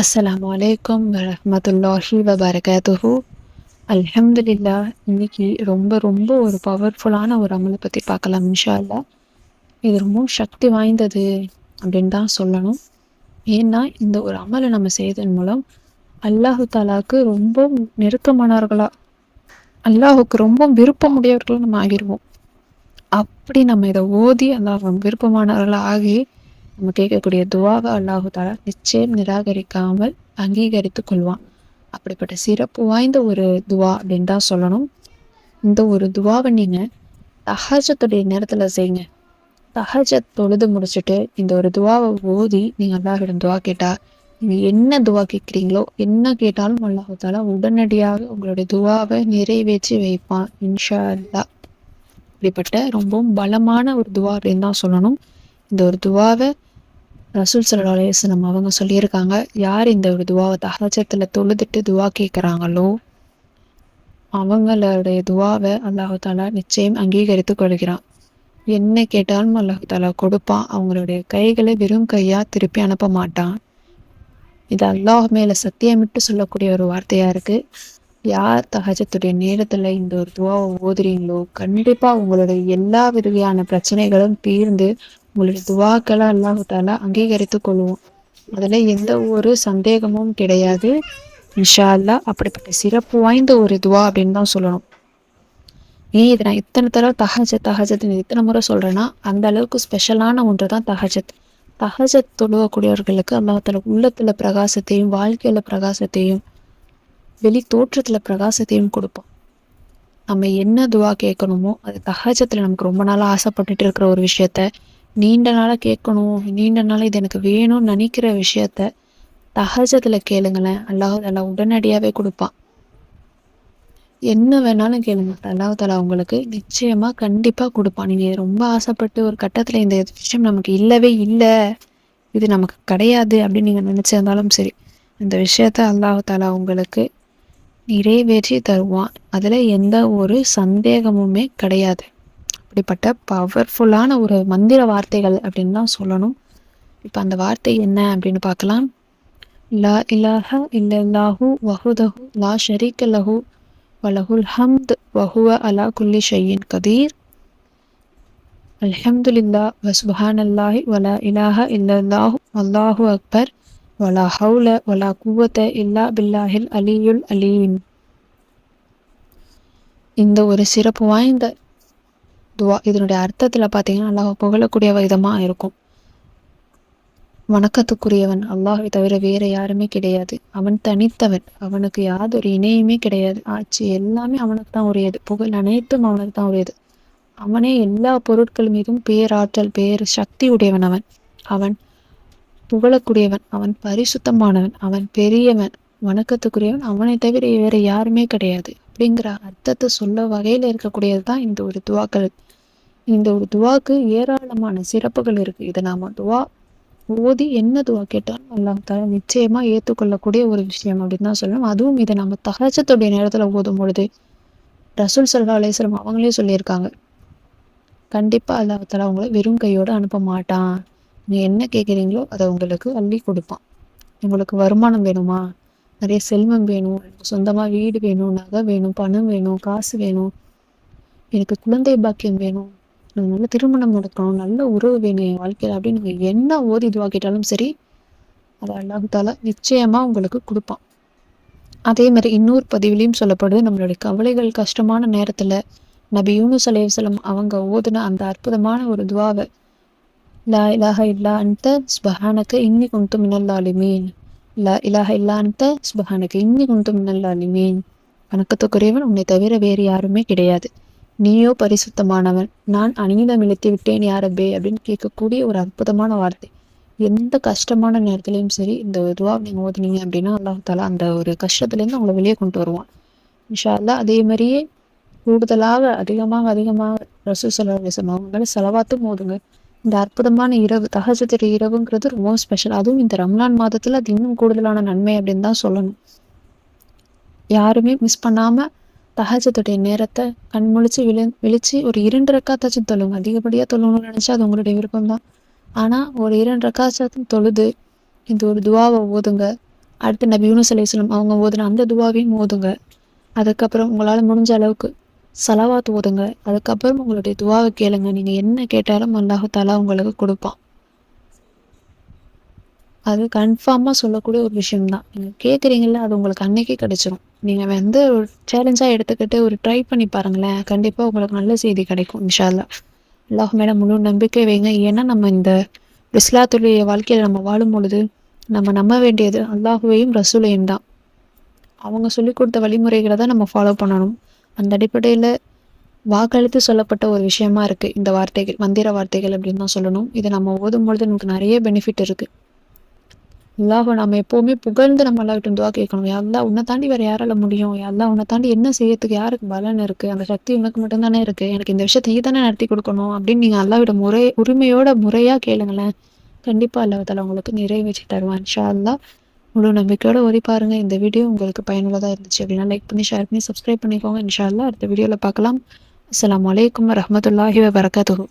அஸ்ஸலாமு அலைக்கும் வரஹ்மத்துல்லாஹி வபரகாத்துஹு. அல்ஹம்துலில்லா. இன்னைக்கு ரொம்ப ரொம்ப ஒரு பவர்ஃபுல்லான ஒரு அமலை பற்றி பார்க்கலாம் இன்ஷா அல்லாஹ். இது ரொம்ப சக்தி வாய்ந்தது அப்படின்னு தான் சொல்லணும். ஏன்னா இந்த ஒரு அமலை நம்ம செய்வதன் மூலம் அல்லாஹு தாலாவுக்கு ரொம்ப நெருக்கமானவர்களா, அல்லாஹுக்கு ரொம்ப விருப்பமுடையவர்களும் நம்ம ஆகிருவோம். அப்படி நம்ம இதை ஓதி அல்லாஹ் விருப்பமானவர்களாக ஆகி நம்ம கேட்கக்கூடிய துவாவை அல்லாஹு தாலா நிச்சயம் நிராகரிக்காமல் அங்கீகரித்து கொள்வான். அப்படிப்பட்ட சிறப்பு வாய்ந்த ஒரு துவா அப்படின்னு தான் சொல்லணும். இந்த ஒரு துவாவை நீங்கள் தஹஜத்துடைய நேரத்தில் செய்யுங்க. தஹஜத் தொழுது முடிச்சுட்டு இந்த ஒரு துவாவை ஓதி நீங்கள் அல்லாஹிடம் துவா கேட்டால், நீங்கள் என்ன துவா கேட்குறீங்களோ, என்ன கேட்டாலும் அல்லாஹு தாலா உடனடியாக உங்களுடைய துவாவை நிறைவேற்றி வைப்பான் இன்ஷா அல்லாஹ். இப்படிப்பட்ட ரொம்பவும் பலமான ஒரு துவா அப்படின்னு தான் சொல்லணும். இந்த ஒரு துவாவை ரசூல் ஸல்லல்லாஹு அலைஹி வஸல்லம் அவங்க சொல்லியிருக்காங்க, யார் இந்த ஒரு துவாவை தஹஜத்தில் தொழுதுட்டு துவா கேட்குறாங்களோ அவங்களுடைய துவாவை அல்லாஹு தாலா நிச்சயம் அங்கீகரித்து கொள்கிறான். என்ன கேட்டாலும் அல்லாஹு தாலா கொடுப்பான். அவங்களுடைய கைகளை வெறும் கையாக திருப்பி அனுப்ப மாட்டான். இது அல்லாஹ் மேலே சத்தியமிட்டு சொல்லக்கூடிய ஒரு வார்த்தையாக இருக்குது. யார் தஹஜத்துடைய நேரத்தில் இந்த ஒரு துவாவை ஓதுறீங்களோ கண்டிப்பாக உங்களுடைய எல்லா விதமான பிரச்சனைகளும் தீர்ந்து உங்களுடைய துவாக்களை அல்லாஹு தாலா அங்கீகரித்து கொள்வோம். அதில் எந்த ஒரு சந்தேகமும் கிடையாது இன்ஷா அல்லாஹ். அப்படிப்பட்ட சிறப்பு வாய்ந்த ஒரு துவா அப்படின்னு தான் சொல்லணும். ஏன் இதை நான் இத்தனை தடவை தஹஜத் இத்தனை முறை சொல்கிறேன்னா, அந்த அளவுக்கு ஸ்பெஷலான ஒன்று தான் தஹஜத். தஹஜத் தொழுவக்கூடியவர்களுக்கு அல்லாஹ் தாலா உள்ளத்தில் பிரகாசத்தையும் வாழ்க்கையில் பிரகாசத்தையும் வெளி தோற்றத்தில் பிரகாசத்தையும் கொடுப்போம். நம்ம என்ன துவா கேட்கணுமோ அது தஹஜத்தில் நமக்கு ரொம்ப நாளாக ஆசைப்பட்டுட்டு இருக்கிற ஒரு விஷயத்த, நீண்ட நாளாக கேட்கணும், நீண்ட நாளாக இது எனக்கு வேணும்னு நினைக்கிற விஷயத்த தஹஜத்தில் கேளுங்களேன். அல்லாஹ் தாலா உடனடியாகவே கொடுப்பான். என்ன வேணாலும் கேளுங்க, அல்லாஹ் தாலா உங்களுக்கு நிச்சயமாக கண்டிப்பாக கொடுப்பான். நீங்கள் ரொம்ப ஆசைப்பட்டு ஒரு கட்டத்தில் இந்த விஷயம் நமக்கு இல்லவே இல்லை, இது நமக்கு கிடையாது அப்படின்னு நீங்கள் நினச்சிருந்தாலும் சரி, இந்த விஷயத்த அல்லாஹ் தாலா உங்களுக்கு நிறைவேற்றி தருவான். அதில் எந்த ஒரு சந்தேகமுமே கிடையாது. அப்படிப்பட்ட பவர்ஃபுல்லான ஒரு மந்திர வார்த்தைகள் அப்படின்னு தான் சொல்லணும். இப்போ அந்த வார்த்தை என்ன அப்படின்னு பார்க்கலாம். லா இலாஹ இல்லல்லாஹு வஹுதஹு லா ஷரீக்க லஹு வலஹுல் ஹம்த் வஹுவ அலா குல்லி ஷையின் கதீர். அல்ஹம்துலில்லா வசுபஹானல்லாஹி வலா இலாஹ இல்லல்லாஹு அல்லாஹு அக்பர் வலா ஹவுல வலா குவத்த இல்லா பில்லாஹில் அலியுல் அலீம். இந்த ஒரு சிறப்பு வாய்ந்த துவா இதனுடைய அர்த்தத்தில் பார்த்தீங்கன்னா அல்லாஹ் புகழக்கூடிய விதமாக இருக்கும். வணக்கத்துக்குரியவன் அல்லாஹை தவிர வேற யாருமே கிடையாது. அவன் தனித்தவன், அவனுக்கு யாதொரு இணையுமே கிடையாது. ஆட்சி எல்லாமே அவனுக்கு தான் உரியது, புகழ் அனைத்தும் அவனுக்கு தான் உரியது. அவனே எல்லா பொருட்கள் மீதும் பேராற்றல் பேர் சக்தி உடையவன். அவன் புகழக்கூடியவன், அவன் பரிசுத்தமானவன், அவன் பெரியவன், வணக்கத்துக்குரியவன், அவனை தவிர வேற யாருமே கிடையாது அப்படிங்கிற அர்த்தத்தை சொல்ல வகையில் இருக்கக்கூடியது தான் இந்த ஒரு துவாக்கள். இந்த ஒரு துவாக்கு ஏராளமான சிறப்புகள் இருக்குது. இதை நாம் துவா ஓதி என்ன துவா கேட்டாலும் அல்லாஹ் தாலா நிச்சயமாக ஏற்றுக்கொள்ளக்கூடிய ஒரு விஷயம் அப்படின்னு தான் சொல்லணும். அதுவும் இதை நம்ம தஹஜத்துடைய நேரத்தில் ஓதும் பொழுது ரசூல் ஸல்லல்லாஹு அலைஹி வஸல்லம் அவங்களே சொல்லியிருக்காங்க, கண்டிப்பாக அல்லாஹ் தாலா அவங்கள வெறும் கையோடு அனுப்ப மாட்டான். நீங்கள் என்ன கேட்குறீங்களோ அதை உங்களுக்கு அள்ளி கொடுப்பான். உங்களுக்கு வருமானம் வேணுமா, நிறைய செல்வம் வேணும், எனக்கு சொந்தமாக வீடு வேணும், நகை வேணும், பணம் வேணும், காசு வேணும், எனக்கு குழந்தை பாக்கியம் வேணும், எனக்கு நல்ல திருமணம் நடக்கணும், நல்ல உறவு வேணும் என் வாழ்க்கையில் அப்படின்னு நீங்கள் என்ன ஓதி இதுவாக கேட்டாலும் சரி, அதை அல்லாஹ் தாலா நிச்சயமாக உங்களுக்கு கொடுப்பான். அதே மாதிரி இன்னொரு பதிவிலையும் சொல்லப்படுது, நம்மளுடைய கவலைகள் கஷ்டமான நேரத்தில் நபி யூனுஸ் அலைஹிஸ்ஸலாம் அவங்க ஓதுன அந்த அற்புதமான ஒரு துவாவை, லா இலாஹ இல்லா அன்த சுப்ஹானக இன்னி குன்து மினல் ஸாலிமீன், லா இலாஹ இல்லா அன்த சுப்ஹானக இன்னி குன்து மினல் ஸாலிமீன். வணக்கத்துக்குரியவன் உன்னை தவிர வேறு யாருமே கிடையாது, நீயோ பரிசுத்தமானவன், நான் அநீதம் இழைத்து விட்டேன் யா ரப்பே அப்படின்னு கேட்கக்கூடிய ஒரு அற்புதமான வார்த்தை. எந்த கஷ்டமான நேரத்துலையும் சரி இந்த துவா நீங்கள் ஓதுனீங்க அப்படின்னா அல்லாஹ் தாலா அந்த ஒரு கஷ்டத்துலேருந்து அவங்கள வெளியே கொண்டு வருவான் இன்ஷா அல்லாஹ். அதே மாதிரியே கூடுதலாக அதிகமாக ரசூல் ஸல்லல்லாஹு அலைஹி வஸல்லம் அவங்கள ஸலவாத்தும் ஓதுங்க. இந்த அற்புதமான இரவு தஹஜ்ஜுடைய இரவுங்கிறது ரொம்ப ஸ்பெஷல். அதுவும் இந்த ரம்லான் மாதத்தில் அது இன்னும் கூடுதலான நன்மை அப்படின்னு தான் சொல்லணும். யாருமே மிஸ் பண்ணாமல் தஹஜ்ஜுடைய நேரத்தை கண் முழிச்சு விழிச்சு ஒரு 2 ரக்காத்தாச்சும் தொழுங்க. அதிகப்படியாக தொழணும்னு நினச்சா அது உங்களுடைய விருப்பம் தான். ஆனால் ஒரு 2 ரக்காத்தாச்சும் தொழுது இந்த ஒரு துவாவை ஓதுங்க. அடுத்து நபி யூனுஸ் அலைஹிஸ்ஸலாம் அவங்க ஓதுன அந்த துவாவையும் ஓதுங்க. அதுக்கப்புறம் உங்களால் முடிஞ்ச அளவுக்கு சலவாத் ஓதுங்க. அதுக்கப்புறம் உங்களுடைய துவாவை கேளுங்க. நீங்கள் என்ன கேட்டாலும் அல்லாஹு தாலா உங்களுக்கு கொடுப்பான். அது கன்ஃபார்மாக சொல்லக்கூடிய ஒரு விஷயம்தான். நீங்கள் கேட்குறீங்கள அது உங்களுக்கு அன்னைக்கே கிடைச்சிரும். நீங்கள் வந்து ஒரு சேலஞ்சாக எடுத்துக்கிட்டு ஒரு ட்ரை பண்ணி பாருங்களேன். கண்டிப்பாக உங்களுக்கு நல்ல செய்தி கிடைக்கும் இன்ஷா அல்லாஹ். அல்லாஹ் மேலே முழு நம்பிக்கை வைங்க. ஏன்னா நம்ம இந்த இஸ்லாத்துடைய வாழ்க்கையில் நம்ம வாழும் பொழுது நம்ம நம்ப வேண்டியது அல்லாஹுவையும் ரசூலையும் தான். அவங்க சொல்லிக் கொடுத்த வழிமுறைகளை தான் நம்ம ஃபாலோ பண்ணணும். அந்த அடிப்படையில் வாக்களித்து சொல்லப்பட்ட ஒரு விஷயமா இருக்குது இந்த வார்த்தைகள், மந்திர வார்த்தைகள் அப்படின்னு தான் சொல்லணும். இதை நம்ம ஓதும் பொழுது நமக்கு நிறைய பெனிஃபிட் இருக்குது. அல்லாஹ் நம்ம எப்போவுமே புகழ்ந்து நம்ம அல்லாஹ்கிட்ட துவா கேட்கணும். யா அல்லாஹ் உன்னை தாண்டி வேற யாரால முடியும்? யா அல்லாஹ் உன்னை தாண்டி என்ன செய்யறதுக்கு யாருக்கு பலன் இருக்கு? அந்த சக்தி உனக்கு மட்டும்தானே இருக்கு. எனக்கு இந்த விஷயத்தை நீ தானே நடத்தி கொடுக்கணும் அப்படின்னு நீங்க அல்லாஹ்விட உரிமையா கேளுங்களேன். கண்டிப்பா அல்லாஹ் தாலா உங்களுக்கு நிறைவேற்றி தருவான் இன்ஷா அல்லாஹ். முழு நம்பிக்கையோட ஓதி பாருங்க. இந்த வீடியோ உங்களுக்கு பயனுள்ளதாக இருந்துச்சு அப்படின்னா லைக் பண்ணி ஷேர் பண்ணி சப்ஸ்கிரைப் பண்ணிக்கோங்க. இன்ஷா அல்லாஹ் அடுத்த வீடியோவில் பார்க்கலாம். அஸ்ஸலாமு அலைக்கும் வரஹ்மத்துல்லாஹி வபரகாத்துஹு.